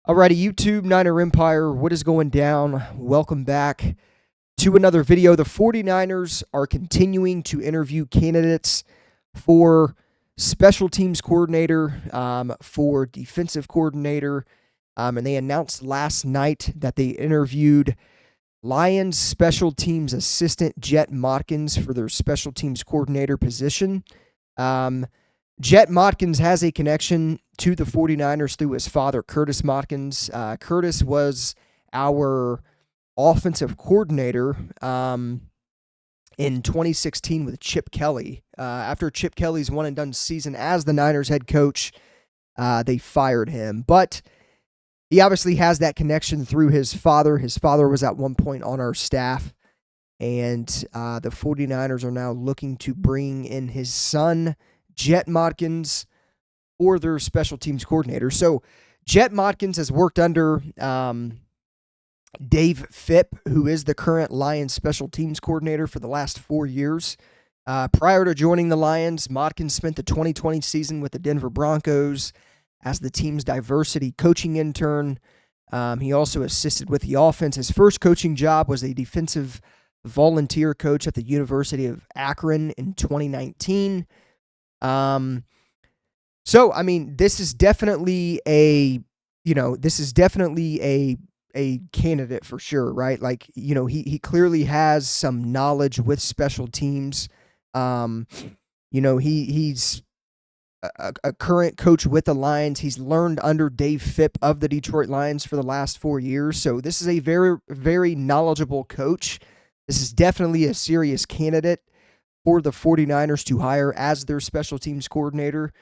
Alrighty, YouTube Niner Empire, what is going down? Welcome back to another video. The 49ers are continuing to interview candidates for special teams coordinator, for defensive coordinator, and they announced last night that they interviewed Lions special teams assistant Jett Modkins for their special teams coordinator position. Jett Modkins has a connection to the 49ers through his father, Curtis Modkins. Curtis was our offensive coordinator in 2016 with Chip Kelly. After Chip Kelly's one-and-done season as the Niners head coach, they fired him. But he obviously has that connection through his father. His father was at one point on our staff, and the 49ers are now looking to bring in his son, Jett Modkins, or their special teams coordinator. So Jett Modkins has worked under Dave Phipp, who is the current Lions special teams coordinator for the last 4 years. Prior to joining the Lions, Modkins spent the 2020 season with the Denver Broncos as the team's diversity coaching intern. He also assisted with the offense. His first coaching job was a defensive volunteer coach at the University of Akron in 2019. So, I mean, this is definitely a candidate for sure, right? Like, he clearly has some knowledge with special teams. He's a current coach with the Lions. He's learned under Dave Phipp of the Detroit Lions for the last 4 years. So this is a very, very knowledgeable coach. This is definitely a serious candidate for the 49ers to hire as their special teams coordinator.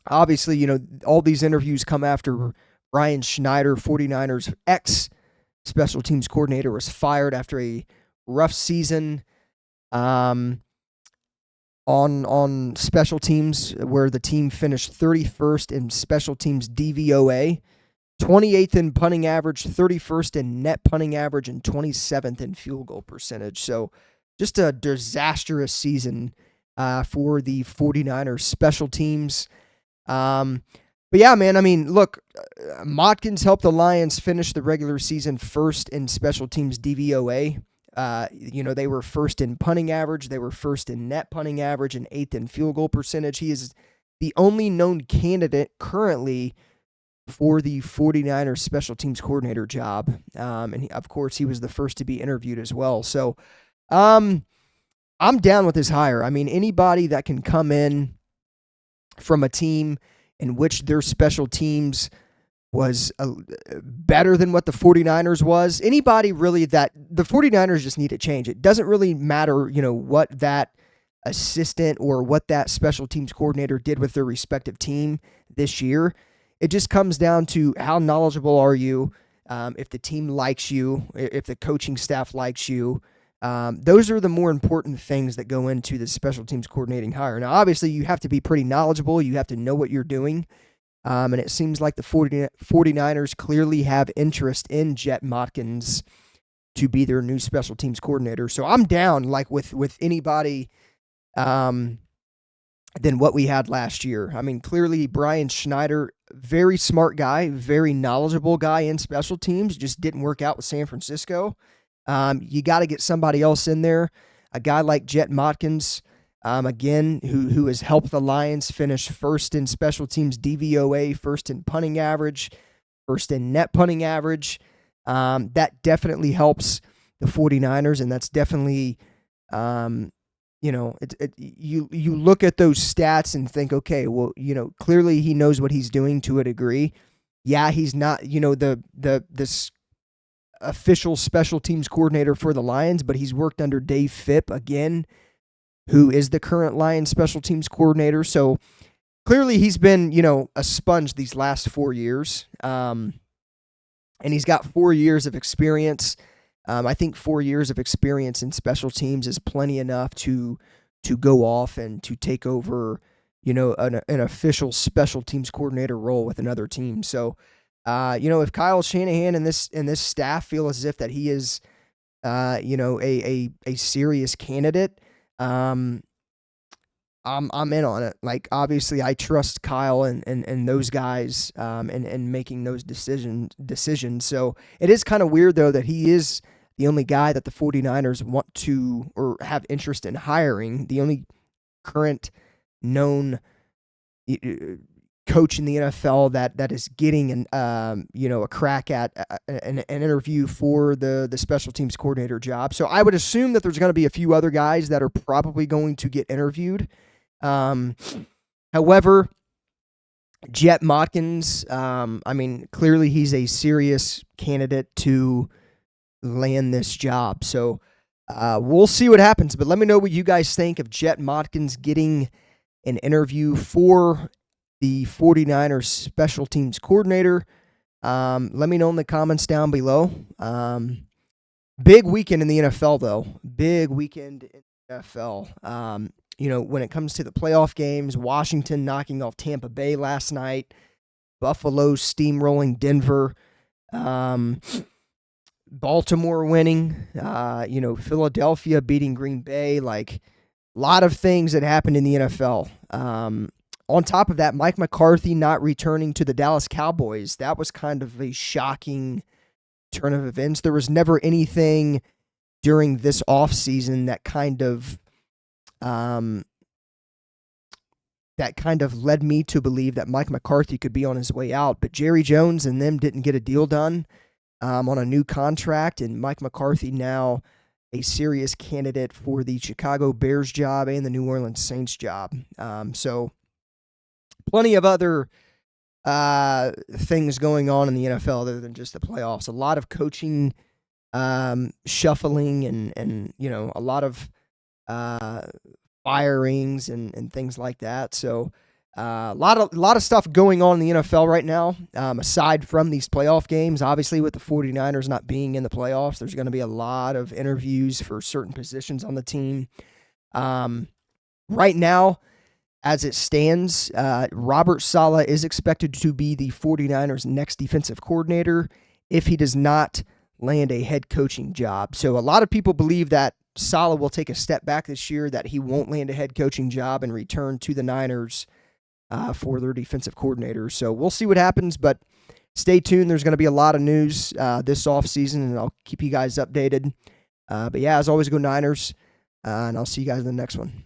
Obviously, all these interviews come after Brian Schneider, 49ers ex-special teams coordinator, was fired after a rough season on special teams, where the team finished 31st in special teams DVOA, 28th in punting average, 31st in net punting average, and 27th in field goal percentage. So just a disastrous season for the 49ers special teams. But yeah, man, I mean, look, Modkins helped the Lions finish the regular season first in special teams DVOA. They were first in punting average, they were first in net punting average, and 8th in field goal percentage. He is the only known candidate currently for the 49ers special teams coordinator job. And of course, he was the first to be interviewed as well. So, I'm down with this hire. I mean, anybody that can come in from a team in which their special teams was better than what the 49ers was, anybody really that the 49ers just need to change. It doesn't really matter, what that assistant or what that special teams coordinator did with their respective team this year. It just comes down to how knowledgeable are you, if the team likes you, if the coaching staff likes you. Those are the more important things that go into the special teams coordinating hire. Now, obviously, you have to be pretty knowledgeable. You have to know what you're doing. And it seems like the 49ers clearly have interest in Jett Modkins to be their new special teams coordinator. So I'm down with anybody than what we had last year. I mean, clearly Brian Schneider, very smart guy, very knowledgeable guy in special teams, just didn't work out with San Francisco. You got to get somebody else in there, a guy like Jett Modkins, again, who has helped the Lions finish first in special teams DVOA, first in punting average, first in net punting average. That definitely helps the 49ers, and that's definitely, you look at those stats and think, okay, well, clearly he knows what he's doing to a degree. Yeah, he's not, this official special teams coordinator for the Lions, but he's worked under Dave Phipp, again, who is the current Lions special teams coordinator. So clearly he's been, a sponge these last 4 years. And he's got 4 years of experience. I think 4 years of experience in special teams is plenty enough to go off and to take over, an official special teams coordinator role with another team. So, if Kyle Shanahan and this staff feel as if that he is, a serious candidate, I'm in on it. Like, obviously, I trust Kyle and those guys and making those decisions. So it is kind of weird, though, that he is the only guy that the 49ers want to or have interest in hiring. The only current known coach in the NFL that is getting a crack at an interview for the special teams coordinator job. So I would assume that there's going to be a few other guys that are probably going to get interviewed. However, Jett Modkins, clearly he's a serious candidate to land this job. So we'll see what happens. But let me know what you guys think of Jett Modkins getting an interview for the 49ers special teams coordinator. Let me know in the comments down below. Big weekend in the NFL, though. Big weekend in the NFL. When it comes to the playoff games, Washington knocking off Tampa Bay last night, Buffalo steamrolling Denver, Baltimore winning, Philadelphia beating Green Bay. Like, a lot of things that happened in the NFL. On top of that, Mike McCarthy not returning to the Dallas Cowboys. That was kind of a shocking turn of events. There was never anything during this offseason that kind of led me to believe that Mike McCarthy could be on his way out. But Jerry Jones and them didn't get a deal done on a new contract, and Mike McCarthy now a serious candidate for the Chicago Bears job and the New Orleans Saints job. So plenty of other things going on in the NFL other than just the playoffs. A lot of coaching shuffling and a lot of firings and things like that. So a lot of stuff going on in the NFL right now, aside from these playoff games. Obviously, with the 49ers not being in the playoffs, there's going to be a lot of interviews for certain positions on the team. Right now, as it stands, Robert Saleh is expected to be the 49ers' next defensive coordinator if he does not land a head coaching job. So a lot of people believe that Saleh will take a step back this year, that he won't land a head coaching job and return to the Niners for their defensive coordinator. So we'll see what happens, but stay tuned. There's going to be a lot of news this offseason, and I'll keep you guys updated. But yeah, as always, go Niners, and I'll see you guys in the next one.